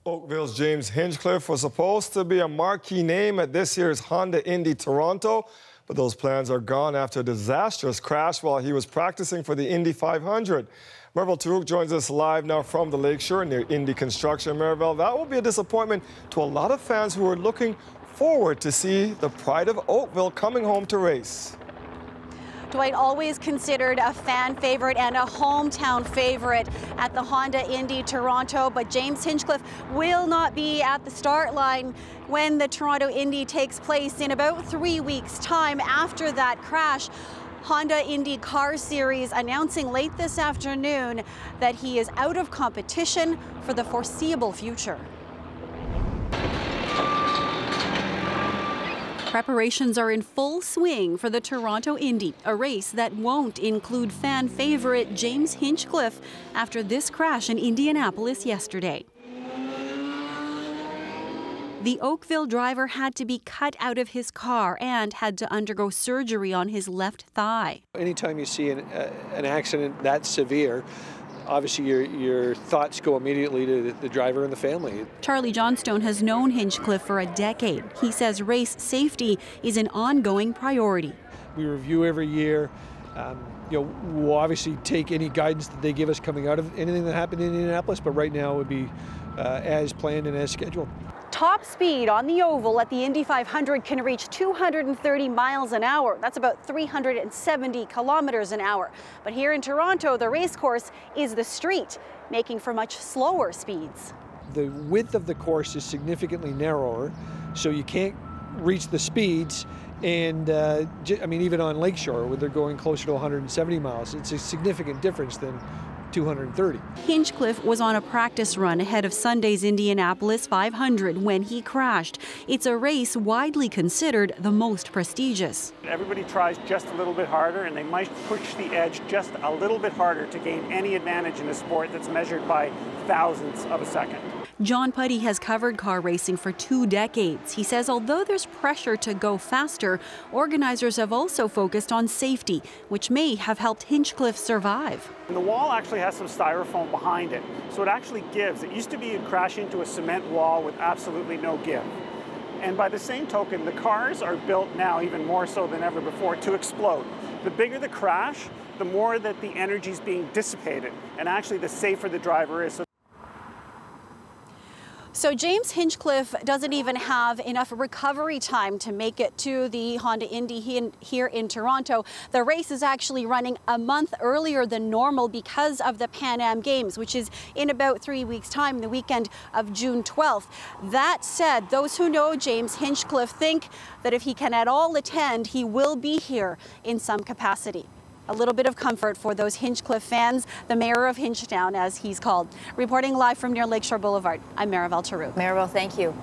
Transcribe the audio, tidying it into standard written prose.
Oakville's James Hinchcliffe was supposed to be a marquee name at this year's Honda Indy Toronto, but those plans are gone after a disastrous crash while he was practicing for the Indy 500. Marvel Taruk joins us live now from the lakeshore near Indy Construction. Marvel, that will be a disappointment to a lot of fans who are looking forward to see the pride of Oakville coming home to race. Dwight, always considered a fan favorite and a hometown favorite at the Honda Indy Toronto, but James Hinchcliffe will not be at the start line when the Toronto Indy takes place in about 3 weeks' time after that crash. Honda Indy Car Series announcing late this afternoon that he is out of competition for the foreseeable future. Preparations are in full swing for the Toronto Indy, a race that won't include fan favorite James Hinchcliffe after this crash in Indianapolis yesterday. The Oakville driver had to be cut out of his car and had to undergo surgery on his left thigh. Anytime you see an accident that severe, obviously your thoughts go immediately to the driver and the family. Charlie Johnstone has known Hinchcliffe for a decade. He says race safety is an ongoing priority. We review every year. We'll obviously take any guidance that they give us coming out of anything that happened in Indianapolis, but right now it would be as planned and as scheduled. Top speed on the oval at the Indy 500 can reach 230 miles an hour. That's about 370 kilometers an hour. But here in Toronto, the race course is the street, making for much slower speeds. The width of the course is significantly narrower, so you can't reach the speeds. And even on Lakeshore, where they're going closer to 170 miles, it's a significant difference than 230. Hinchcliffe was on a practice run ahead of Sunday's Indianapolis 500 when he crashed. It's a race widely considered the most prestigious. Everybody tries just a little bit harder, and they might push the edge just a little bit harder to gain any advantage in a sport that's measured by thousandths of a second. John Putty has covered car racing for 2 decades. He says although there's pressure to go faster, organizers have also focused on safety, which may have helped Hinchcliffe survive. And the wall actually has some styrofoam behind it, so it actually gives. It used to be you'd crash into a cement wall with absolutely no give. And by the same token, the cars are built now, even more so than ever before, to explode. The bigger the crash, the more that the energy is being dissipated, and actually the safer the driver is. So James Hinchcliffe doesn't even have enough recovery time to make it to the Honda Indy here in Toronto. The race is actually running a month earlier than normal because of the Pan Am Games, which is in about 3 weeks' time, the weekend of June 12th. That said, those who know James Hinchcliffe think that if he can at all attend, he will be here in some capacity. A little bit of comfort for those Hinchcliffe fans, the mayor of Hinchtown, as he's called. Reporting live from near Lakeshore Boulevard, I'm Maribel Taruk. Maribel, thank you.